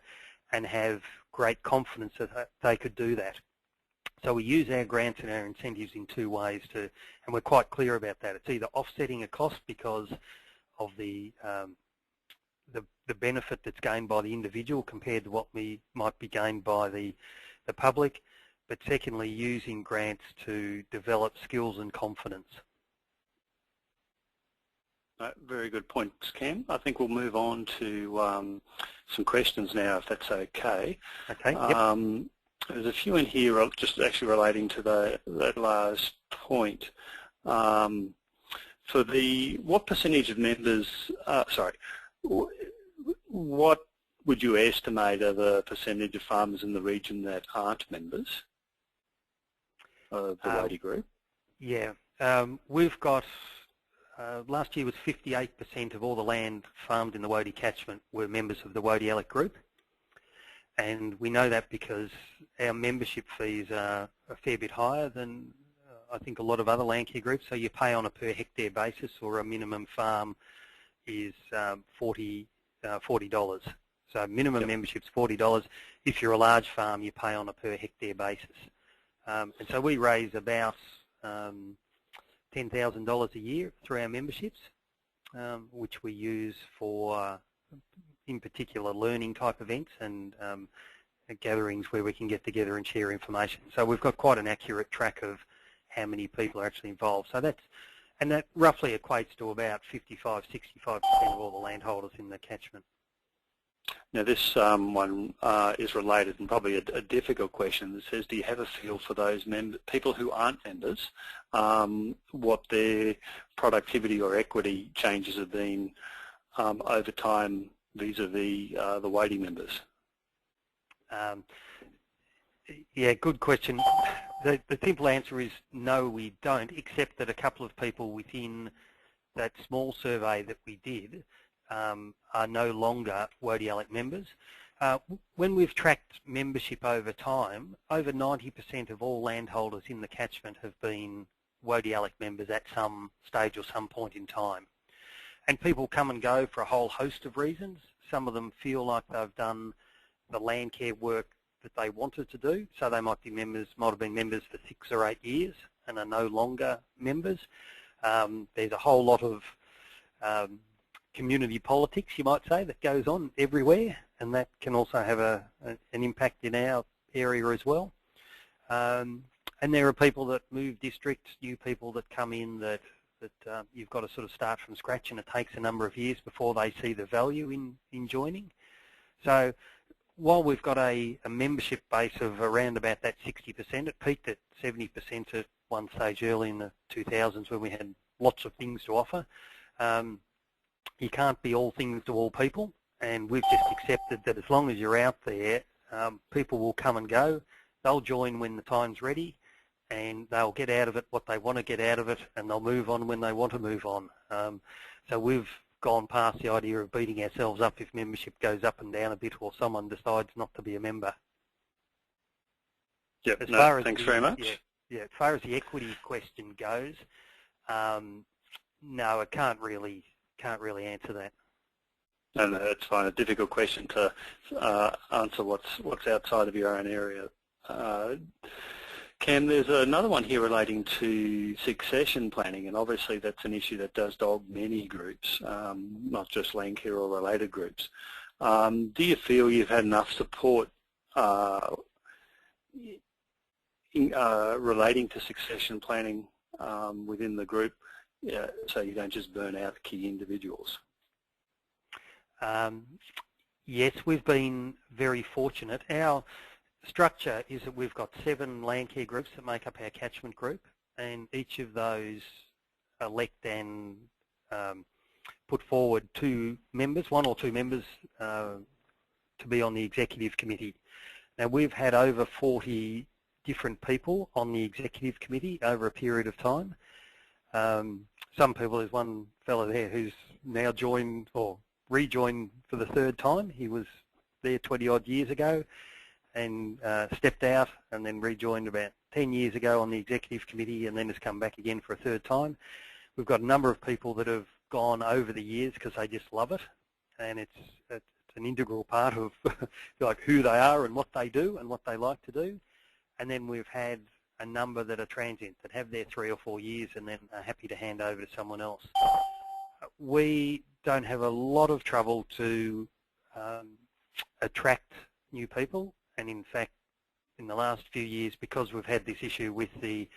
and have great confidence that they could do that. So we use our grants and our incentives in 2 ways and we're quite clear about that. It's either offsetting a cost because of the benefit that's gained by the individual compared to what might be gained by the public, but secondly, using grants to develop skills and confidence. Very good points, Cam. I think we'll move on to some questions now, if that's okay. Okay. Yep. There's a few in here just actually relating to that last point. For what percentage of members, what would you estimate are the percentage of farmers in the region that aren't members of the Woady Group? Yeah, we've got, last year was 58% of all the land farmed in the Woady catchment were members of the Woady Yaloak Group. And we know that because our membership fees are a fair bit higher than I think a lot of other Landcare groups. So you pay on a per hectare basis, or a minimum farm is $40. So minimum membership's $40. If you're a large farm, you pay on a per hectare basis. And so we raise about $10,000 a year through our memberships, which we use for in particular learning type events and gatherings where we can get together and share information. So we've got quite an accurate track of how many people are actually involved. So that roughly equates to about 55, 65% of all the landholders in the catchment. Now this one is related and probably a difficult question. It says, do you have a feel for those people who aren't members, what their productivity or equity changes have been over time vis-a-vis the Woady members? Yeah, good question. The simple answer is no, we don't, except that a couple of people within that small survey that we did are no longer Woady Yaloak members. When we've tracked membership over time, over 90% of all landholders in the catchment have been Woady Yaloak members at some stage or some point in time. And people come and go for a whole host of reasons. Some of them feel like they've done the Landcare work that they wanted to do, so they might be members, might have been members for 6 or 8 years and are no longer members. There's a whole lot of community politics, you might say, that goes on everywhere, and that can also have an impact in our area as well. And there are people that move districts, new people that come in that you've got to sort of start from scratch, and it takes a number of years before they see the value in joining. So while we've got a membership base of around about that 60%, it peaked at 70% at one stage early in the 2000s when we had lots of things to offer. You can't be all things to all people, and we've just accepted that as long as you're out there, people will come and go. They'll join when the time's ready, and they'll get out of it what they want to get out of it, and they'll move on when they want to move on. So we've gone past the idea of beating ourselves up if membership goes up and down a bit or someone decides not to be a member. Yep, thanks very much. Yeah, as far as the equity question goes, no, I can't really answer that. No, it's fine. A difficult question to answer what's outside of your own area. Cam, there's another one here relating to succession planning, and obviously that's an issue that does dog many groups, not just Landcare or related groups. Do you feel you've had enough support relating to succession planning within the group, so you don't just burn out key individuals? Yes, we've been very fortunate. Our structure is that we've got 7 Landcare groups that make up our catchment group, and each of those elect and put forward 2 members, 1 or 2 members, to be on the executive committee. Now, we've had over 40 different people on the executive committee over a period of time. Some people, there's one fellow there who's now joined or rejoined for the 3rd time. He was there 20 odd years ago and stepped out and then rejoined about 10 years ago on the executive committee, and then has come back again for a 3rd time. We've got a number of people that have gone over the years because they just love it, and it's an integral part of like who they are and what they do and what they like to do. And then we've had a number that are transient, that have their 3 or 4 years and then are happy to hand over to someone else. We don't have a lot of trouble to attract new people, and in fact in the last few years, because we've had this issue with the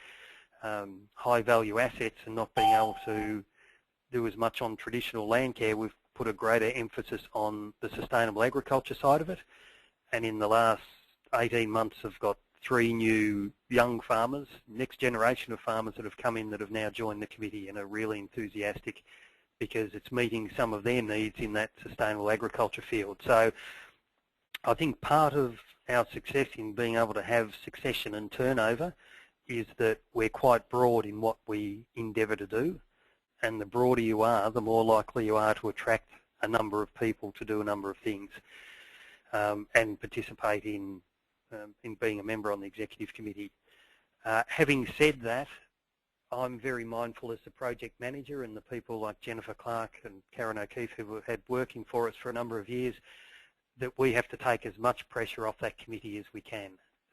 high value assets and not being able to do as much on traditional land care, we've put a greater emphasis on the sustainable agriculture side of it, and in the last 18 months have got 3 new young farmers, next generation of farmers that have come in that have now joined the committee and are really enthusiastic because it's meeting some of their needs in that sustainable agriculture field. So I think part of our success in being able to have succession and turnover is that we're quite broad in what we endeavour to do, and the broader you are, the more likely you are to attract a number of people to do a number of things and participate in being a member on the executive committee. Having said that, I'm very mindful as the project manager, and the people like Jennifer Clark and Karen O'Keefe who have had working for us for a number of years, that we have to take as much pressure off that committee as we can.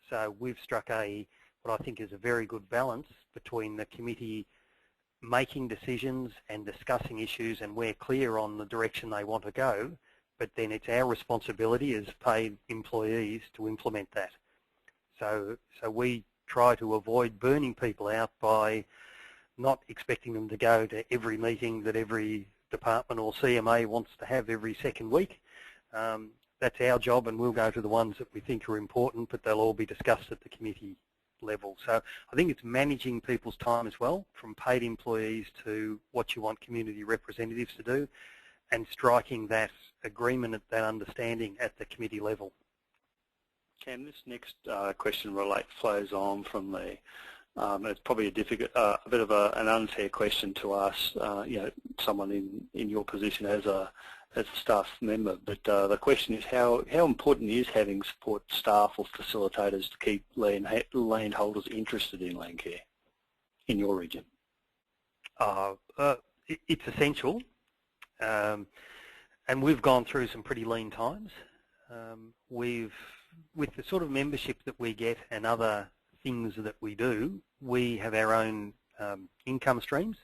So we've struck what I think is a very good balance between the committee making decisions and discussing issues, and we're clear on the direction they want to go, but then it's our responsibility as paid employees to implement that. So we try to avoid burning people out by not expecting them to go to every meeting that every department or CMA wants to have every second week. That's our job, and we'll go to the ones that we think are important, but they'll all be discussed at the committee level. So I think it's managing people's time as well, from paid employees to what you want community representatives to do, and striking that agreement, that understanding at the committee level. Cam, this next question flows on from the It's probably a bit of an unfair question to ask, someone in your position as a staff member. But the question is, how important is having support staff or facilitators to keep landholders interested in Landcare in your region? It's essential, and we've gone through some pretty lean times. With the sort of membership that we get and other things that we do, we have our own income streams,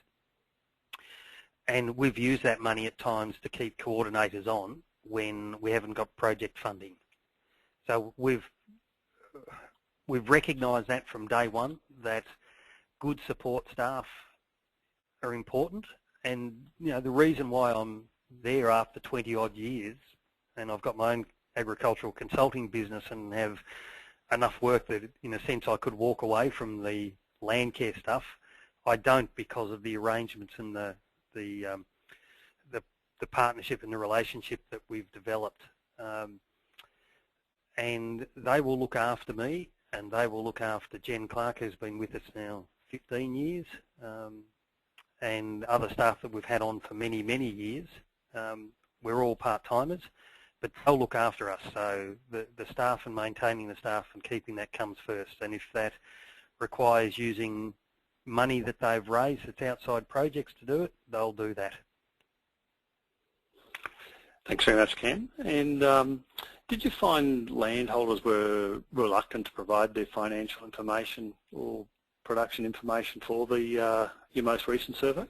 and we've used that money at times to keep coordinators on when we haven't got project funding. So we've recognised that from day one, that good support staff are important. And the reason why I'm there after 20 odd years, and I've got my own agricultural consulting business and have enough work that in a sense I could walk away from the Landcare stuff, I don't, because of the arrangements and the partnership and the relationship that we've developed. And they will look after me, and they will look after Jen Clark, who's been with us now 15 years, and other staff that we've had on for many, many years. We're all part-timers, but they'll look after us. So the staff and maintaining the staff and keeping that comes first. And if that requires using money that they've raised that's outside projects to do it, they'll do that. Thanks very much, Cam. And did you find landholders were reluctant to provide their financial information or production information for the your most recent survey?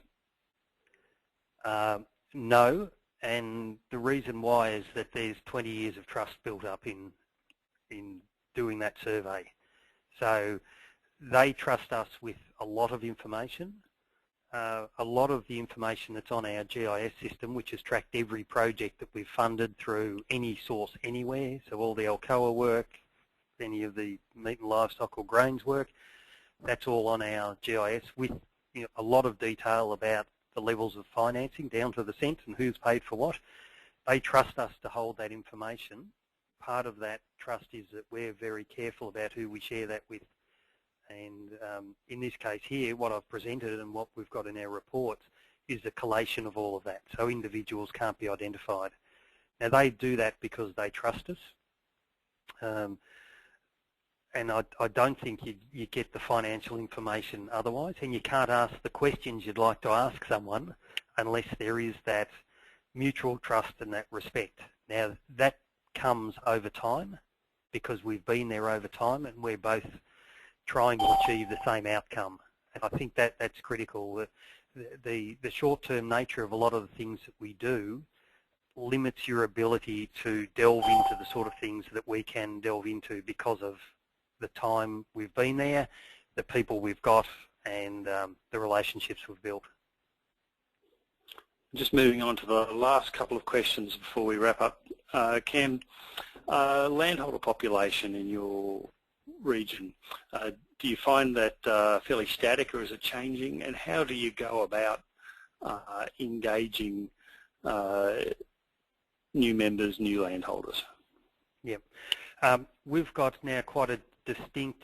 No, and the reason why is that there's 20 years of trust built up in doing that survey. So they trust us with a lot of information. A lot of the information that's on our GIS system, which has tracked every project that we've funded through any source anywhere, so all the Alcoa work, any of the meat and livestock or grains work, that's all on our GIS with a lot of detail about the levels of financing down to the cent and who's paid for what. They trust us to hold that information. Part of that trust is that we're very careful about who we share that with. And in this case here, what I've presented and what we've got in our reports is a collation of all of that, so individuals can't be identified. Now they do that because they trust us, and I don't think you get the financial information otherwise, and you can't ask the questions you'd like to ask someone unless there is that mutual trust and that respect. Now that comes over time because we've been there over time and we're both trying to achieve the same outcome. And I think that's critical. The short-term nature of a lot of the things that we do limits your ability to delve into the sort of things that we can delve into because of the time we've been there, the people we've got, and the relationships we've built. Just moving on to the last couple of questions before we wrap up. Cam, landholder population in your region, do you find that fairly static, or is it changing? And how do you go about engaging new members, new landholders? Yeah, we've got now quite a distinct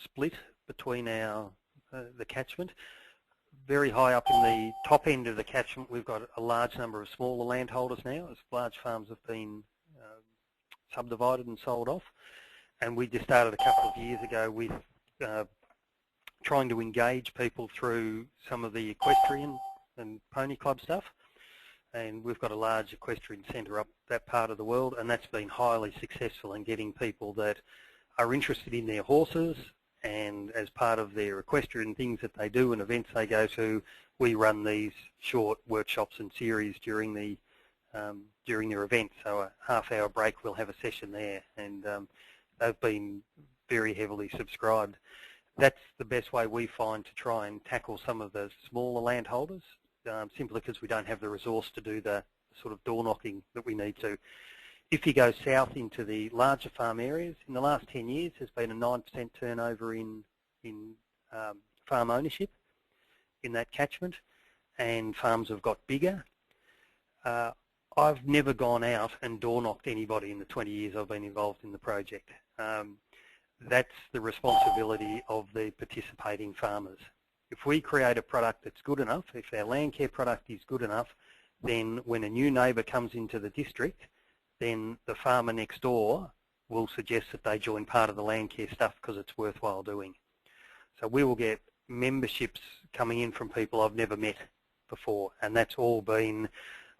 split between our the catchment. Very high up in the top end of the catchment, we've got a large number of smaller landholders now, as large farms have been subdivided and sold off. And we just started a couple of years ago with trying to engage people through some of the equestrian and pony club stuff. And we've got a large equestrian centre up that part of the world, and that's been highly successful in getting people that are interested in their horses, and as part of their equestrian things that they do and events they go to, we run these short workshops and series during their event. So a half-hour break, we'll have a session there, and they've been very heavily subscribed. That's the best way we find to try and tackle some of the smaller landholders, simply because we don't have the resource to do the sort of door knocking that we need to. If you go south into the larger farm areas, in the last 10 years there's been a 9% turnover in farm ownership in that catchment, and farms have got bigger. I've never gone out and door knocked anybody in the 20 years I've been involved in the project. that's the responsibility of the participating farmers. If we create a product that's good enough, if our Landcare product is good enough, then when a new neighbour comes into the district, then the farmer next door will suggest that they join part of the Landcare stuff because it's worthwhile doing. So we will get memberships coming in from people I've never met before, and that's all been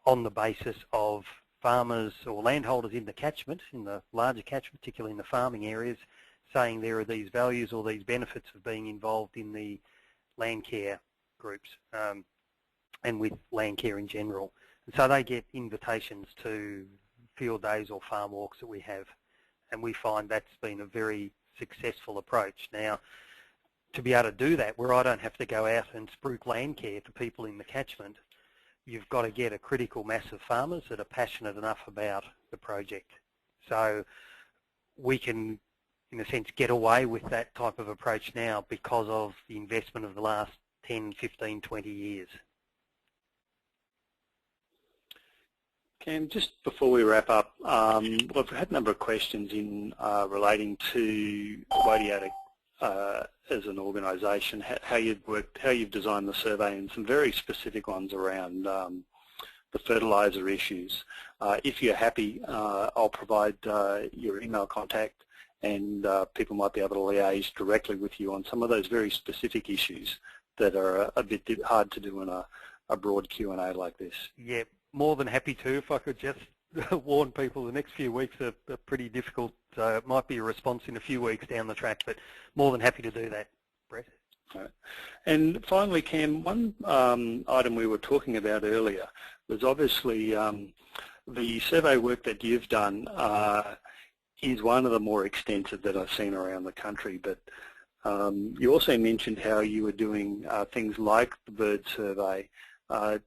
on the basis of farmers or landholders in the catchment, in the larger catchment, particularly in the farming areas, saying there are these values or these benefits of being involved in the Landcare groups and with Landcare in general. And so they get invitations to field days or farm walks that we have, and we find that's been a very successful approach. Now, to be able to do that, where I don't have to go out and spruik Landcare to people in the catchment, you've got to get a critical mass of farmers that are passionate enough about the project. So we can, in a sense, get away with that type of approach now because of the investment of the last 10, 15, 20 years. Cam, just before we wrap up, we've had a number of questions in relating to Woady Yaloak as an organisation, how you've worked, how you've designed the survey, and some very specific ones around the fertiliser issues. If you're happy, I'll provide your email contact, and people might be able to liaise directly with you on some of those very specific issues that are a bit hard to do in a broad Q&A like this. Yeah, more than happy to. If I could just warn people, the next few weeks are pretty difficult, so it might be a response in a few weeks down the track, but more than happy to do that, Brett. Right. And finally, Cam, one item we were talking about earlier was obviously the survey work that you've done is one of the more extensive that I've seen around the country, but you also mentioned how you were doing things like the bird survey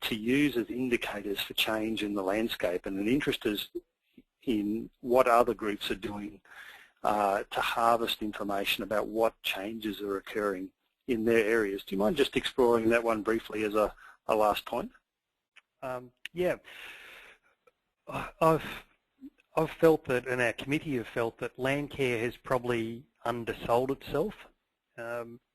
to use as indicators for change in the landscape, and an interest is in what other groups are doing to harvest information about what changes are occurring in their areas. Do you mind just exploring that one briefly as a last point? Yeah, I've felt that, and our committee have felt that Landcare has probably undersold itself.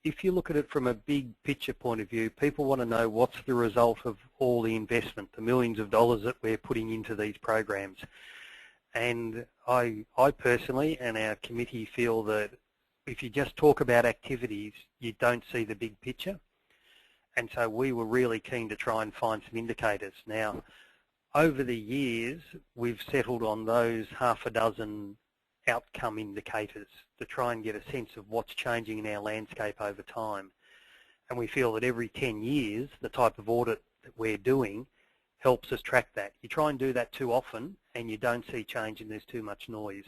If you look at it from a big picture point of view, people want to know what's the result of all the investment, the millions of dollars that we're putting into these programs. And I personally and our committee feel that if you just talk about activities, you don't see the big picture. And so we were really keen to try and find some indicators. Now, over the years, we've settled on those half a dozen outcome indicators to try and get a sense of what's changing in our landscape over time. And we feel that every 10 years, the type of audit that we're doing helps us track that. You try and do that too often and you don't see change and there's too much noise.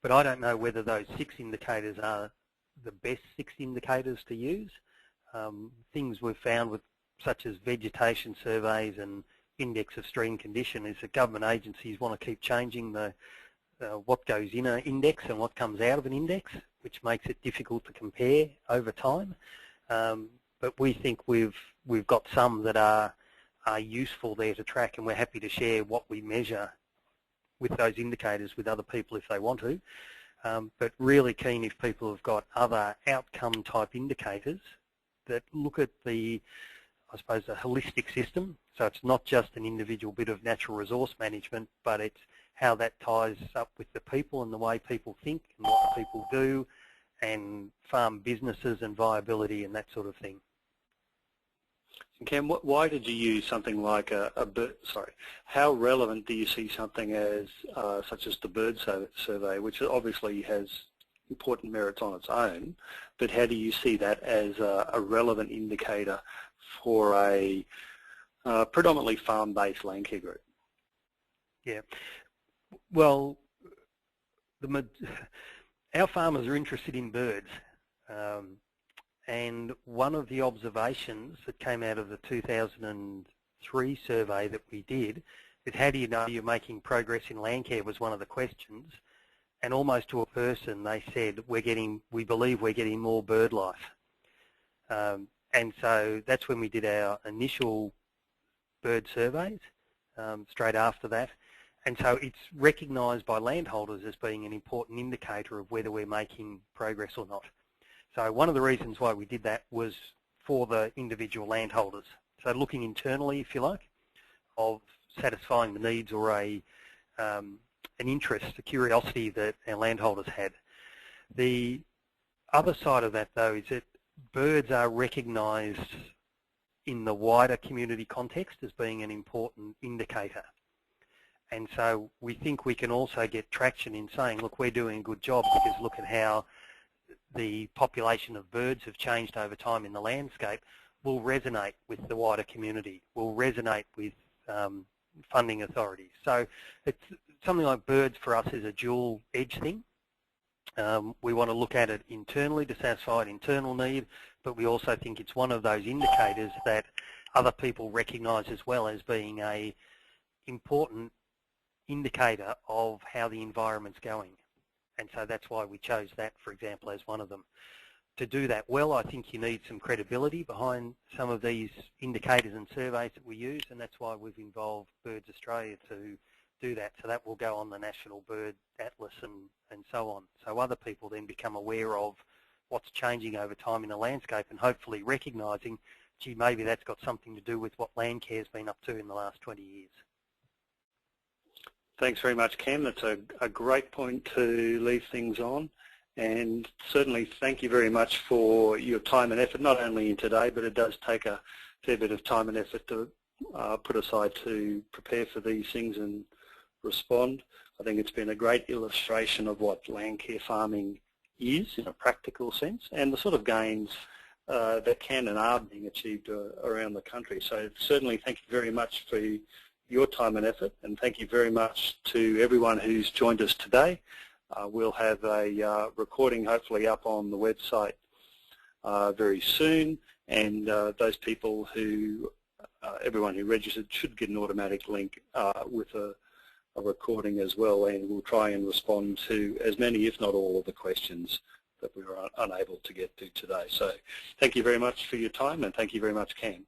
But I don't know whether those 6 indicators are the best 6 indicators to use. Things we've found with such as vegetation surveys and index of stream condition is that government agencies want to keep changing the what goes in an index and what comes out of an index, which makes it difficult to compare over time. But we think we've got some that are useful there to track, and we're happy to share what we measure with those indicators with other people if they want to. But really keen if people have got other outcome type indicators that look at the, I suppose, a holistic system. So it's not just an individual bit of natural resource management, but it's how that ties up with the people and the way people think and what people do, and farm businesses and viability and that sort of thing. And Cam, why did you use something like a bird? Sorry, how relevant do you see something as such as the bird survey, which obviously has important merits on its own, but how do you see that as a relevant indicator for a predominantly farm-based Landcare group? Yeah, well, our farmers are interested in birds, and one of the observations that came out of the 2003 survey that we did is, how do you know you're making progress in Landcare, was one of the questions, and almost to a person they said, we believe we're getting more bird life. And so that's when we did our initial bird surveys, straight after that. And so it's recognised by landholders as being an important indicator of whether we're making progress or not. So one of the reasons why we did that was for the individual landholders. So looking internally, if you like, of satisfying the needs or an interest, a curiosity that our landholders had. The other side of that, though, is that birds are recognised in the wider community context as being an important indicator. And so we think we can also get traction in saying, look, we're doing a good job because look at how the population of birds have changed over time in the landscape, will resonate with the wider community, will resonate with funding authorities. So it's something like birds for us is a dual edge thing. We want to look at it internally to satisfy an internal need, but we also think it's one of those indicators that other people recognise as well as being an important indicator of how the environment's going. And so that's why we chose that, for example, as one of them. To do that well, I think you need some credibility behind some of these indicators and surveys that we use, and that's why we've involved Birds Australia to do that. So that will go on the National Bird Atlas and so on. So other people then become aware of what's changing over time in the landscape and hopefully recognising, gee, maybe that's got something to do with what Landcare's been up to in the last 20 years. Thanks very much, Ken. That's a great point to leave things on. And certainly thank you very much for your time and effort, not only in today, but it does take a fair bit of time and effort to put aside to prepare for these things and respond. I think it's been a great illustration of what Landcare farming is in a practical sense and the sort of gains that can and are being achieved around the country. So certainly thank you very much for your time and effort, and thank you very much to everyone who's joined us today. We'll have a recording hopefully up on the website very soon, and those people who, everyone who registered should get an automatic link with a recording as well, and we'll try and respond to as many, if not all, of the questions that we were unable to get to today. So thank you very much for your time, and thank you very much, Ken.